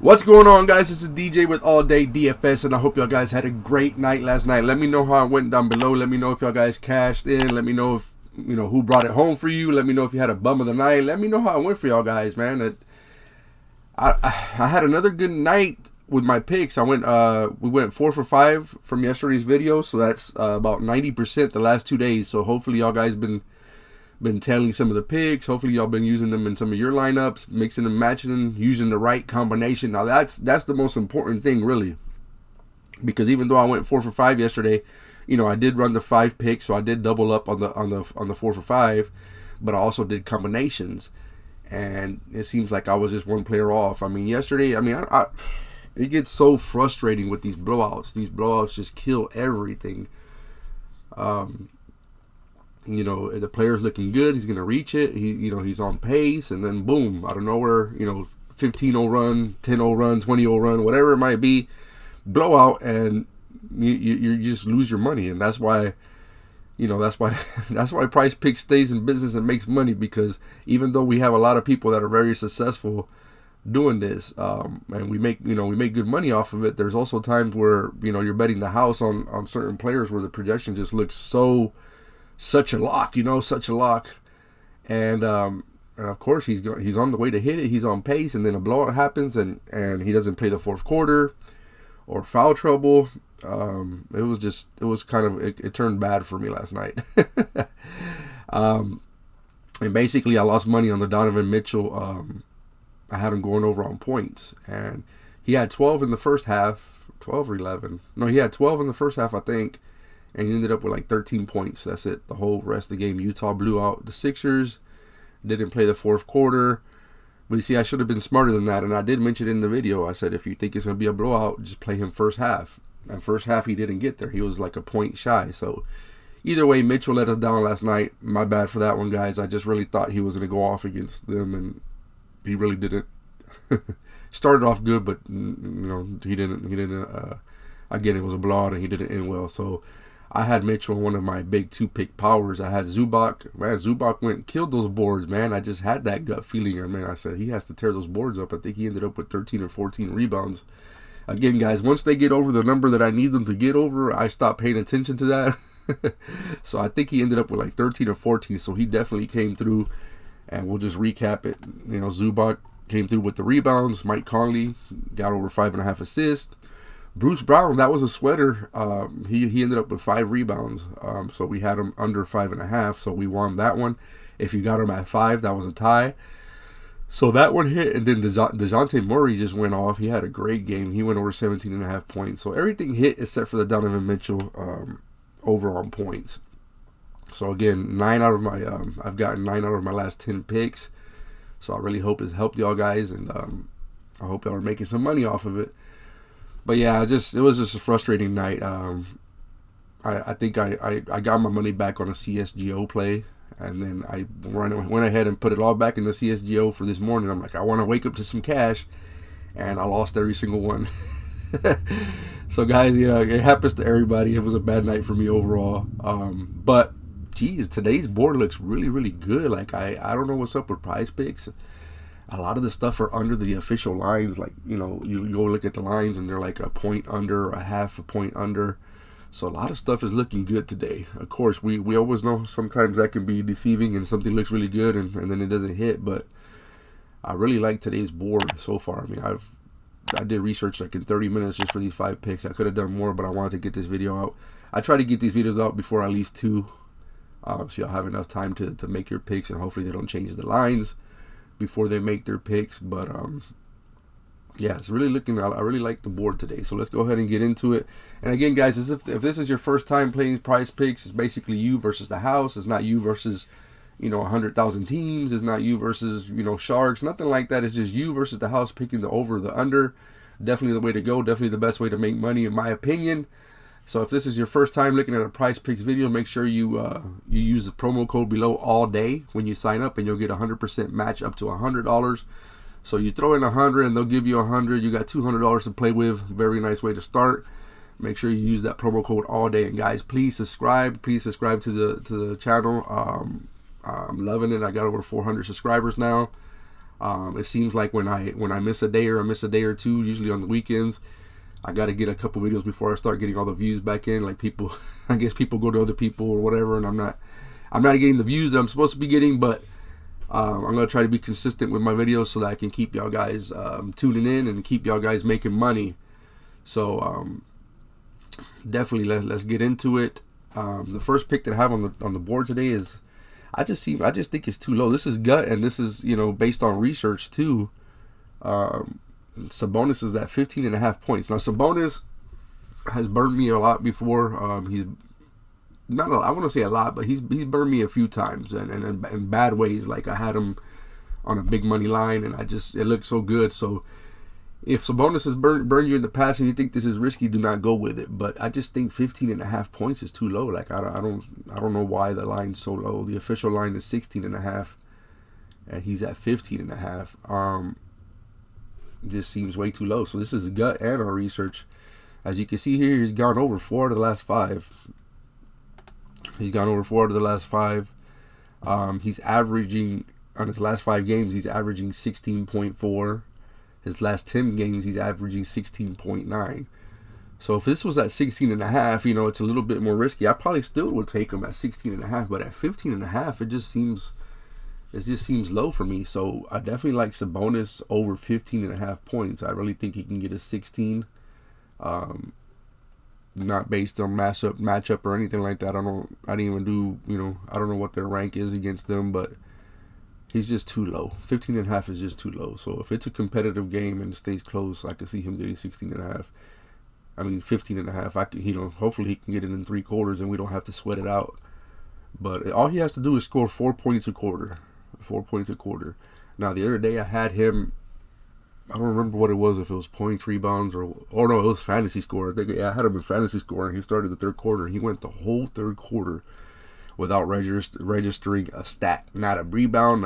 What's going on, guys? This is DJ with All Day DFS, and I hope y'all guys had a great night last night. Let me know how it went down below. Let me know if y'all guys cashed in. Let me know if who brought it home for you. Let me know if you had a bum of the night. Let me know how it went for y'all guys, man. I had another good night with my picks. We went 4 for 5 from yesterday's video, so that's about 90% the last 2 days. So hopefully y'all guys been tailing some of the picks. Hopefully y'all been using them in some of your lineups, mixing and matching them, using the right combination. Now that's the most important thing, really, because even though I went 4 for 5 yesterday, I did run the 5 picks, so I did double up on the 4 for 5, but I also did combinations, and it seems like I was just one player off. I mean, yesterday, it gets so frustrating with these blowouts. These blowouts just kill everything. The player's looking good. He's going to reach it. He's on pace. And then, boom, out of nowhere, 15-0 run, 10-0 run, 20-0 run, whatever it might be, blowout, and you just lose your money. And that's why, that's why PrizePicks stays in business and makes money, because even though we have a lot of people that are very successful doing this, and we make good money off of it, there's also times where, you're betting the house on certain players where the projection just looks such a lock, and of course he's on the way to hit it. He's on pace, and then a blowout happens, and he doesn't play the fourth quarter or foul trouble. It turned bad for me last night. And basically I lost money on the Donovan Mitchell. I had him going over on points, and he had 12 in the first half, 12 or 11. No, he had 12 in the first half, I think. And he ended up with like 13 points. That's it. The whole rest of the game, Utah blew out the Sixers. Didn't play the fourth quarter. But you see, I should have been smarter than that. And I did mention it in the video. I said, if you think it's going to be a blowout, just play him first half. And first half, he didn't get there. He was like a point shy. So either way, Mitchell let us down last night. My bad for that one, guys. I just really thought he was going to go off against them. And he really didn't. Started off good, but, he didn't. Again, it was a blowout, and he didn't end well. So I had Mitchell, one of my big 2-pick powers. I had Zubac. Man, Zubac went and killed those boards, man. I just had that gut feeling. I said, he has to tear those boards up. I think he ended up with 13 or 14 rebounds. Again, guys, once they get over the number that I need them to get over, I stop paying attention to that. So I think he ended up with like 13 or 14. So he definitely came through, and we'll just recap it. Zubac came through with the rebounds. Mike Conley got over 5.5 assists. Bruce Brown, that was a sweater. He ended up with 5 rebounds. So we had him under 5.5. So we won that one. If you got him at 5, that was a tie. So that one hit. And then DeJounte Murray just went off. He had a great game. He went over 17.5 points. So everything hit except for the Donovan Mitchell over on points. So again, I've gotten 9 out of my last 10 picks. So I really hope it's helped y'all guys. And I hope y'all are making some money off of it. But yeah, it was just a frustrating night. I think I got my money back on a CSGO play, and then I went ahead and put it all back in the CSGO for this morning. I'm like, I want to wake up to some cash, and I lost every single one. So guys, it happens to everybody. It was a bad night for me overall. But geez, today's board looks really, really good. Like I don't know what's up with PrizePicks. A lot of the stuff are under the official lines. Like, you go look at the lines and they're like a point under or a half a point under. So a lot of stuff is looking good today. Of course, we always know sometimes that can be deceiving and something looks really good and then it doesn't hit. But I really like today's board so far. I did research like in 30 minutes just for these 5 picks. I could have done more, but I wanted to get this video out. I try to get these videos out before at least 2. So you'll have enough time to make your picks, and hopefully they don't change the lines before they make their picks. But yeah, it's really looking. I really like the board today. So let's go ahead and get into it. And again, guys, if this is your first time playing PrizePicks, it's basically you versus the house. It's not you versus 100,000 teams. It's not you versus sharks. Nothing like that. It's just you versus the house, picking the over, the under. Definitely the way to go. Definitely the best way to make money, in my opinion. So if this is your first time looking at a PrizePicks video, make sure you use the promo code below all day when you sign up, and you'll get 100% match up to $100. So you throw in 100 and they'll give you 100. You got $200 to play with. Very nice way to start. Make sure you use that promo code all day. And guys, please subscribe. Please subscribe to the channel. I'm loving it. I got over 400 subscribers now. It seems like when I miss a day or two, usually on the weekends, I got to get a couple videos before I start getting all the views back in. Like people, I guess people go to other people or whatever, and I'm not getting the views that I'm supposed to be getting, but I'm gonna try to be consistent with my videos so that I can keep y'all guys tuning in and keep y'all guys making money. So definitely let's get into it. The first pick that I have on the board today is I just think it's too low. This is gut, and this is based on research too. Sabonis is at 15.5 points. Now Sabonis has burned me a lot before. He's not I want to say a lot, but he's burned me a few times, and in bad ways. Like I had him on a big money line, and it looked so good. So if Sabonis has burned you in the past and you think this is risky, do not go with it. But I just think 15.5 points is too low. Like I don't know why the line's so low. The official line is 16.5, and he's at 15.5. This seems way too low. So this is gut and our research. As you can see here, he's gone over 4 out of the last 5. He's averaging on his last 5 games. He's averaging 16.4. His last 10 games, he's averaging 16.9. So if this was at 16.5, it's a little bit more risky. I probably still would take him at 16.5, but at 15.5, it just seems low for me. So I definitely like Sabonis over 15.5 points. I really think he can get a 16. Not based on matchup or anything like that. I didn't even do, I don't know what their rank is against them, but he's just too low. 15.5 is just too low. So if it's a competitive game and it stays close, I could see him getting 16.5. I mean 15.5. I could, hopefully he can get it in 3 quarters and we don't have to sweat it out. But all he has to do is score 4 points a quarter. 4 points a quarter. Now the other day I had him. I don't remember what it was, if it was points, rebounds, or no, it was fantasy score. I had him in fantasy score, and he started the third quarter. He went the whole third quarter without registering a stat, not a rebound,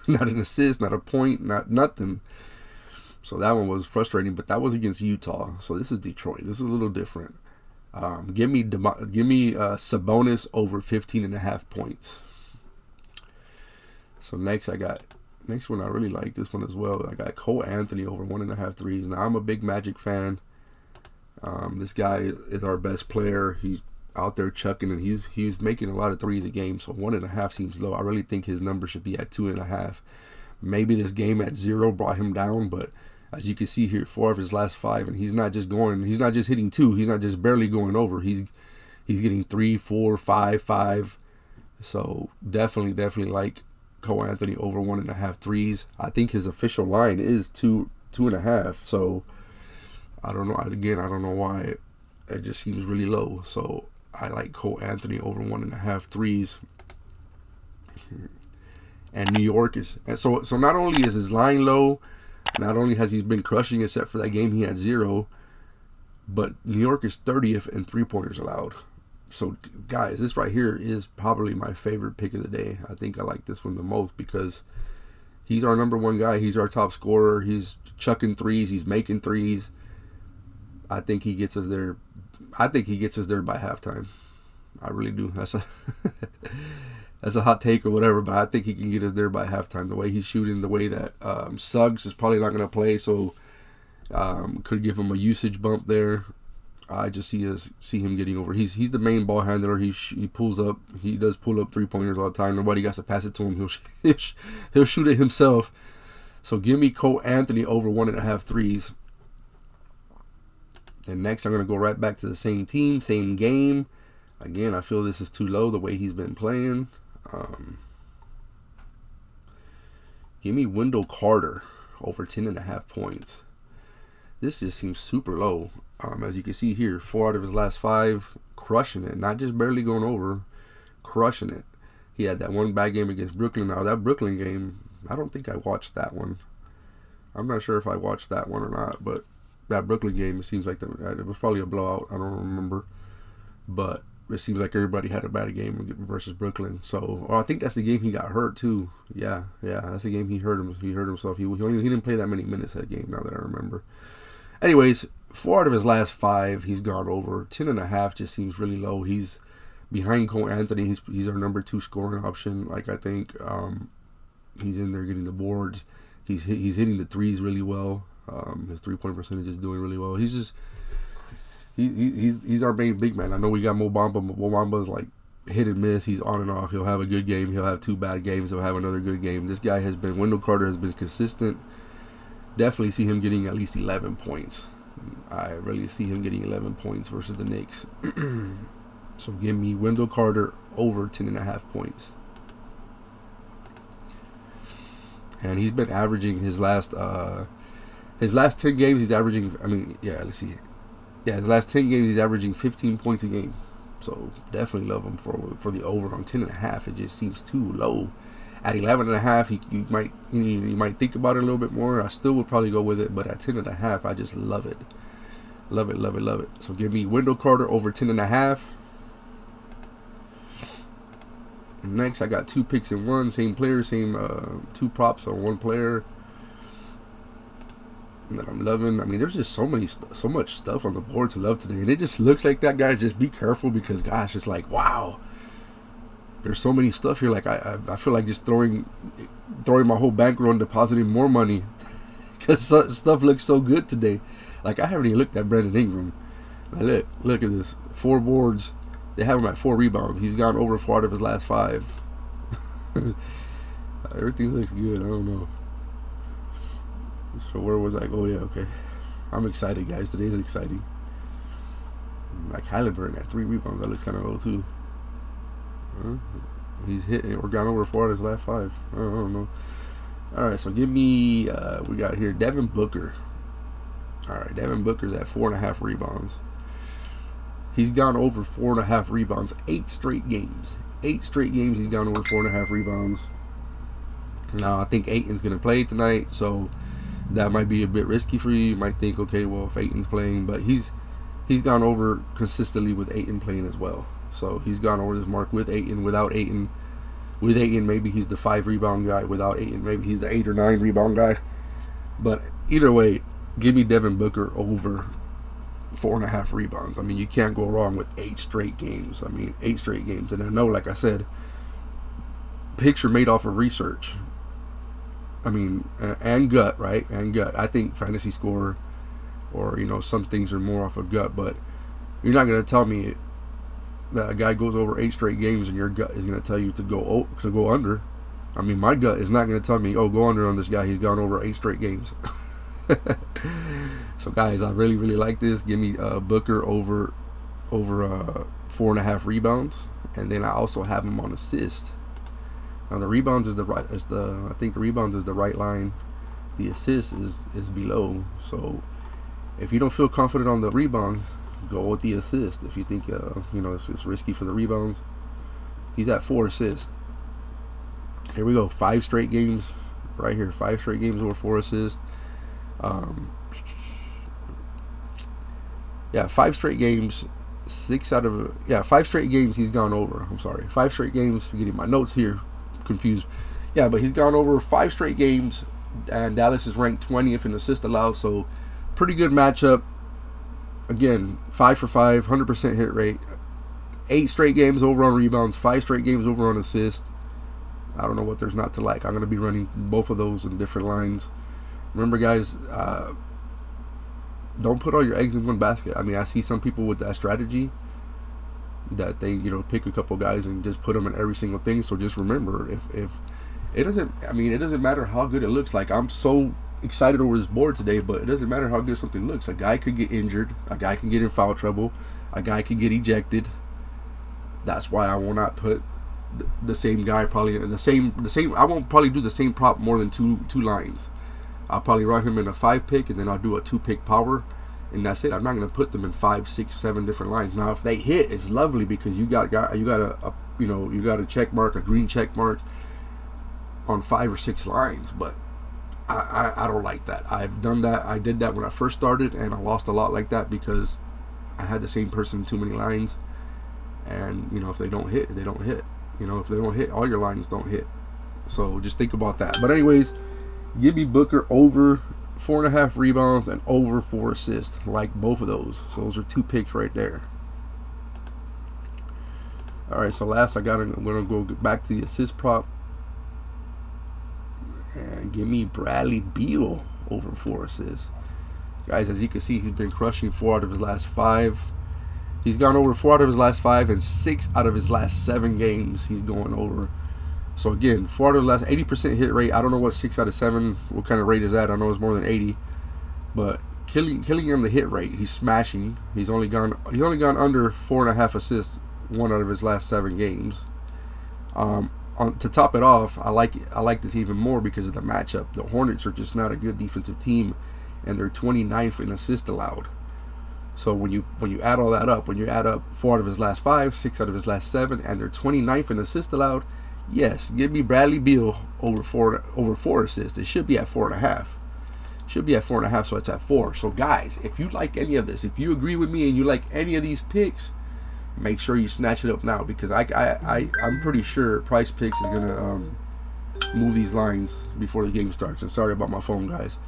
not an assist, not a point, not nothing. So that one was frustrating, but that was against Utah. So this is Detroit. This is a little different. Give me Sabonis over 15.5 points. So next one I really like this one as well. I got Cole Anthony over 1.5 threes. Now I'm a big Magic fan. This guy is our best player. He's out there chucking, and he's making a lot of threes a game. So 1.5 seems low. I really think his number should be at 2.5. Maybe this game at 0 brought him down, but as you can see here, 4 of his last 5, and he's not just hitting 2. He's not just barely going over. He's getting 3, 4, 5. So definitely like Cole Anthony over 1.5 threes. I think his official line is 2.5. So I don't know. Again, I don't know why. It just seems really low. So I like Cole Anthony over 1.5 threes. And New York is so not only is his line low, not only has he been crushing except for that game he had 0, but New York is 30th in 3-pointers allowed. So, guys, this right here is probably my favorite pick of the day. I think I like this one the most because he's our number 1 guy. He's our top scorer. He's chucking threes. He's making threes. I think he gets us there. I think he gets us there by halftime. I really do. That's a hot take or whatever, but I think he can get us there by halftime. The way he's shooting, the way that Suggs is probably not going to play, so could give him a usage bump there. I just see him getting over. He's the main ball handler. He pulls up. He does pull up 3-pointers all the time. Nobody got to pass it to him. He'll shoot it himself. So give me Cole Anthony over 1.5 threes. And next, I'm going to go right back to the same team, same game. Again, I feel this is too low the way he's been playing. Give me Wendell Carter over 10.5 points. This just seems super low. As you can see here, 4 out of his last 5, crushing it. Not just barely going over, crushing it. He had that one bad game against Brooklyn. Now, that Brooklyn game, I don't think I watched that one. I'm not sure if I watched that one or not, but that Brooklyn game, it seems like it was probably a blowout. I don't remember. But it seems like everybody had a bad game versus Brooklyn. So, I think that's the game he got hurt, too. Yeah, that's the game he hurt himself. He didn't play that many minutes that game, now that I remember. Anyways, 4 out of his last 5, he's gone over. 10.5 just seems really low. He's behind Cole Anthony. He's our number 2 scoring option. Like, I think he's in there getting the boards. He's hitting the threes really well. His 3-point percentage is doing really well. He's our main big man. I know we got Mo Bamba, but Mo Bamba's like hit and miss. He's on and off. He'll have a good game. He'll have 2 bad games. He'll have another good game. This guy has been, Wendell Carter has been consistent. Definitely see him getting at least 11 points. I really see him getting 11 points versus the Knicks. So give me Wendell Carter over 10.5 points. And he's been averaging his last 10 games. He's averaging. I mean, yeah. Let's see. Yeah, his last 10 games he's averaging 15 points a game. So definitely love him for the over on 10.5. It just seems too low. At 11.5, you might think about it a little bit more. I still would probably go with it, but at 10.5, I just love it. Love it, love it, love it. So give me Wendell Carter over 10.5. Next, I got 2 picks in one, same player, same 2 props on 1 player that I'm loving. I mean, there's just so much stuff on the board to love today, and it just looks like that, guys. Just be careful because, gosh, it's like, wow, there's so many stuff here. Like I feel like just throwing my whole bankroll and depositing more money because stuff looks so good today. Like I haven't even looked at Brandon Ingram. Now look at this, 4 boards. They have him at 4 rebounds. He's gone over 4 out of his last 5. Everything looks good. I don't know. So where was I? Oh yeah, okay. I'm excited, guys. Today's exciting. Like Halliburton at 3 rebounds. That looks kind of low too. He's hitting or gone over 4 out of his last 5. I don't know. All right, so give me. We got here Devin Booker. All right, Devin Booker's at 4.5 rebounds. He's gone over 4.5 rebounds 8 straight games. 8 straight games he's gone over 4.5 rebounds. Now I think Ayton's gonna play tonight, so that might be a bit risky for you. You might think, okay, well if Ayton's playing, but he's gone over consistently with Ayton playing as well. So he's gone over this mark with Ayton, without Ayton. With Ayton, maybe he's the 5 rebound guy. Without Ayton, maybe he's the 8 or 9 rebound guy. But either way, give me Devin Booker over 4.5 rebounds. I mean, you can't go wrong with 8 straight games. I mean, 8 straight games. And I know, like I said, picks are made off of research. I mean, and gut, right? And gut. I think fantasy score, or, you know, some things are more off of gut. But you're not going to tell me that a guy goes over 8 straight games and your gut is going to tell you to go under. I mean, my gut is not going to tell me, oh, go under on this guy. He's gone over 8 straight games. So guys, I really like this. Give me Booker over 4.5 rebounds, and then I also have him on assist. Now the rebounds is I think the rebounds is the right line. The assist is below. So if you don't feel confident on the rebounds, go with the assist. If you think you know it's risky for the rebounds, he's at 4 assists. Here we go, 5 straight games right here. 5 straight games over 4 assists. 5 straight games. 5 straight games he's gone over. I'm sorry, 5 straight games. I'm getting my notes here confused. Yeah, but he's gone over 5 straight games, and Dallas is ranked 20th in assist allowed. So pretty good matchup. Again, 5 for 5, 100% hit rate. 8 straight games over on rebounds. 5 straight games over on assist. I don't know what there's not to like. I'm going to be running both of those in different lines. Remember, guys, don't put all your eggs in one basket. I mean, I see some people with that strategy that they, you know, pick a couple guys and just put them in every single thing. So just remember, if it doesn't matter how good it looks. Like, I'm so excited over this board today, but it doesn't matter how good something looks. A guy could get injured. A guy can get in foul trouble. A guy can get ejected. That's why I will not put the same guy probably in the same. I won't probably do the same prop more than two lines. I'll probably run him in a 5 pick, and then I'll do a 2 pick power, and that's it. I'm not going to put them in 5, 6, 7 different lines. Now, if they hit, it's lovely because you got a check mark, a green check mark on 5 or 6 lines. But I don't like that. I've done that. I did that when I first started, and I lost a lot like that because I had the same person in too many lines. And you know, if they don't hit, they don't hit. You know, if they don't hit, all your lines don't hit. So just think about that. But anyways, give me Booker over 4.5 rebounds and over 4 assists. Like both of those. So those are 2 picks right there. Alright, so last I'm going to go back to the assist prop. And Give me Bradley Beal over 4 assists. Guys, as you can see, he's been crushing 4 out of his last 5. He's gone over 4 out of his last 5, and 6 out of his last 7 games he's going over. So again, 4 out of the last 80% hit rate. I don't know what 6 out of 7, what kind of rate is that. I know it's more than 80, but killing him the hit rate. He's smashing. He's only gone under 4.5 assists 1 out of his last 7 games. To top it off, I like this even more because of the matchup. The Hornets are just not a good defensive team, and they're 29th in assists allowed. So when you add all that up, when you add up 4 out of his last 5, 6 out of his last 7, and they're 29th in assists allowed, yes, give me Bradley Beal over 4 assists. It should be at 4.5. Should be at 4.5, so it's at 4. So guys, if you like any of this, if you agree with me and you like any of these picks, make sure you snatch it up now, because I'm pretty sure PrizePicks is gonna move these lines before the game starts. And sorry about my phone, guys,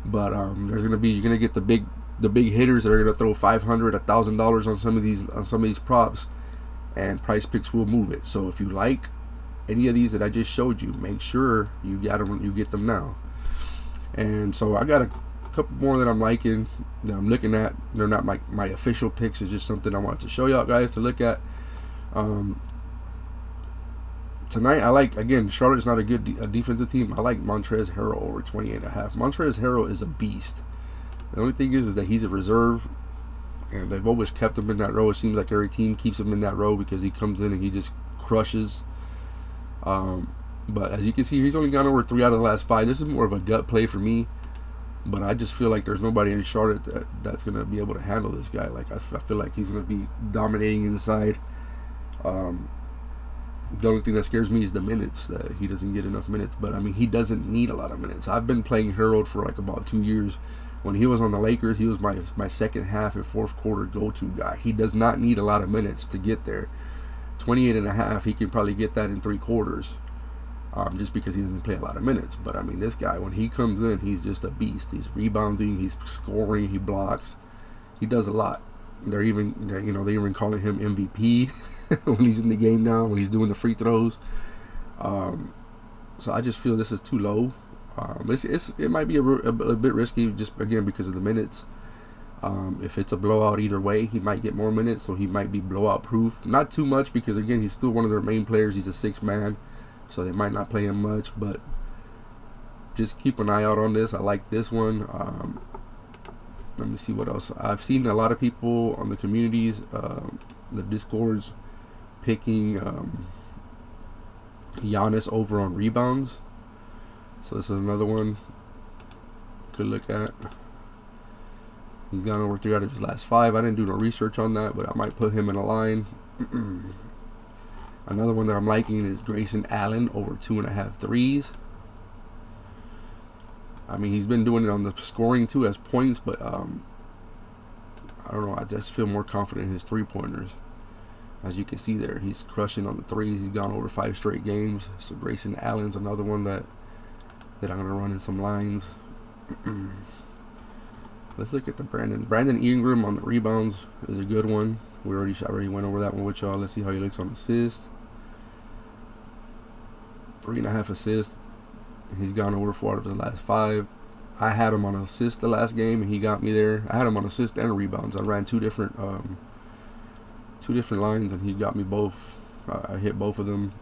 but you're gonna get the big hitters that are gonna throw $500, $1,000 on some of these props, and PrizePicks will move it. So if you like any of these that I just showed you, make sure you get them now. And so I got a couple more that I'm liking, that I'm looking at. They're not my official picks. It's just something I wanted to show y'all guys to look at. Tonight, I like, again, Charlotte's not a good defensive team. I like Montrezl Harrell over 28.5. Montrezl Harrell is a beast. The only thing is that he's a reserve, and they've always kept him in that row. It seems like every team keeps him in that row because he comes in and he just crushes. But as you can see, he's only gone over 3 out of the last 5. This is more of a gut play for me, but I just feel like there's nobody in Charlotte that's going to be able to handle this guy. Like, I feel like he's going to be dominating inside. The only thing that scares me is the minutes, that he doesn't get enough minutes. But I mean, he doesn't need a lot of minutes. I've been playing Harold for like about 2 years. When he was on the Lakers, he was my second half and fourth quarter go-to guy. He does not need a lot of minutes to get there. 28.5, he can probably get that in 3 quarters, just because he doesn't play a lot of minutes. But I mean, this guy, when he comes in, he's just a beast. He's rebounding, he's scoring, he blocks, he does a lot. They're even calling him MVP when he's in the game now, when he's doing the free throws. So I just feel this is too low. It might be a bit risky, just again because of the minutes. If it's a blowout either way, he might get more minutes, so he might be blowout proof. Not too much, because again, he's still one of their main players. He's a 6th man, so they might not play him much, but just keep an eye out on this. I like this one. Let me see what else. I've seen a lot of people on the communities, the Discords, picking Giannis over on rebounds. So this is another one could look at. He's gone over 3 out of his last 5. I didn't do no research on that, but I might put him in a line. Another one that I'm liking is Grayson Allen over 2.5 threes. I mean, he's been doing it on the scoring too as points, but I don't know. I just feel more confident in his 3-pointers. As you can see there, he's crushing on the threes. He's gone over 5 straight games. So Grayson Allen's another one that I'm going to run in some lines. Let's look at the Brandon Ingram on the rebounds is a good one. I already went over that one with y'all. Let's see how he looks on assists. 3.5 assists. He's gone over 4 out of the last 5. I had him on assist the last game, and he got me there. I had him on assist and rebounds. I ran two different lines, and he got me both. I hit both of them.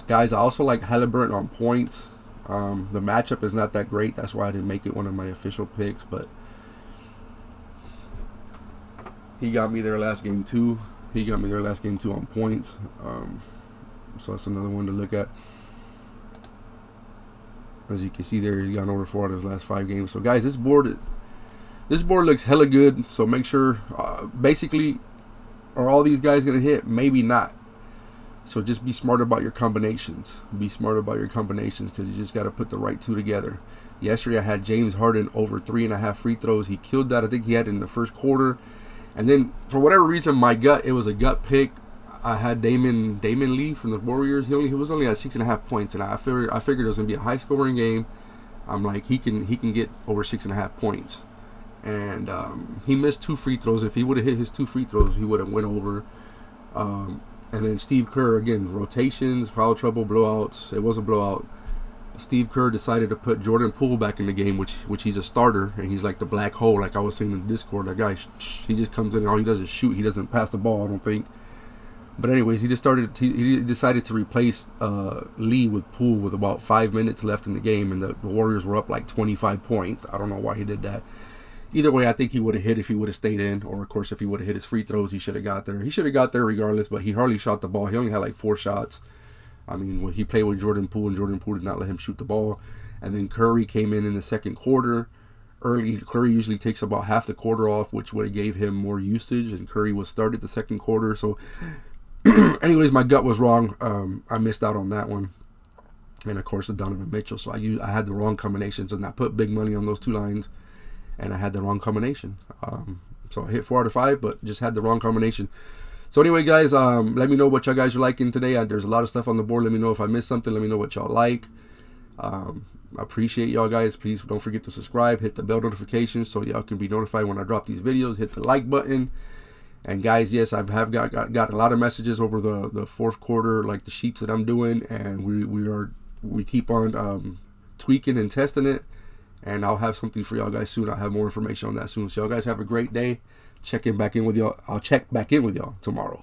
Guys, I also like Halliburton on points. The matchup is not that great. That's why I didn't make it one of my official picks, but he got me there last game too. On points. So that's another one to look at. As you can see there, he's gone over 4 out of his last 5 games. So guys, this board looks hella good. So make sure, basically, are all these guys gonna hit? Maybe not. So just be smart about your combinations. Because you just got to put the right 2 together. Yesterday I had James Harden over 3.5 free throws. He killed that. I think he had it in the first quarter. And then for whatever reason, it was a gut pick. I had Damon Lee from the Warriors. He was only at 6.5 points, and I figured it was gonna be a high scoring game. I'm like, he can get over 6.5 points. And he missed 2 free throws. If he would have hit his 2 free throws, he would have went over. And then Steve Kerr, again, rotations, foul trouble, blowouts. It was a blowout. Steve Kerr decided to put Jordan Poole back in the game, which he's a starter, and he's like the black hole, like I was saying in the Discord. That guy, he just comes in and all he does is shoot. He doesn't pass the ball, I don't think. But anyways, he decided to replace Lee with Poole with about 5 minutes left in the game, and the Warriors were up like 25 points. I don't know why he did that. Either way, I think he would have hit if he would have stayed in, or of course if he would have hit his free throws, he should have got there. He should have got there regardless, but he hardly shot the ball. He only had like 4 shots. I mean, when he played with Jordan Poole, and Jordan Poole did not let him shoot the ball. And then Curry came in the second quarter. Early, Curry usually takes about half the quarter off, which would have gave him more usage, and Curry was started the second quarter. So, anyways, my gut was wrong. I missed out on that one. And, of course, the Donovan Mitchell. So, I had the wrong combinations, and I put big money on those 2 lines, and I had the wrong combination. So, I hit 4 out of 5, but just had the wrong combination. So anyway, guys, let me know what y'all guys are liking today. There's a lot of stuff on the board. Let me know if I missed something. Let me know what y'all like. I appreciate y'all guys. Please don't forget to subscribe. Hit the bell notifications so y'all can be notified when I drop these videos. Hit the like button. And guys, yes, I have got a lot of messages over the fourth quarter, like the sheets that I'm doing, and we keep on tweaking and testing it. And I'll have something for y'all guys soon. I'll have more information on that soon. So y'all guys have a great day. I'll check back in with y'all tomorrow.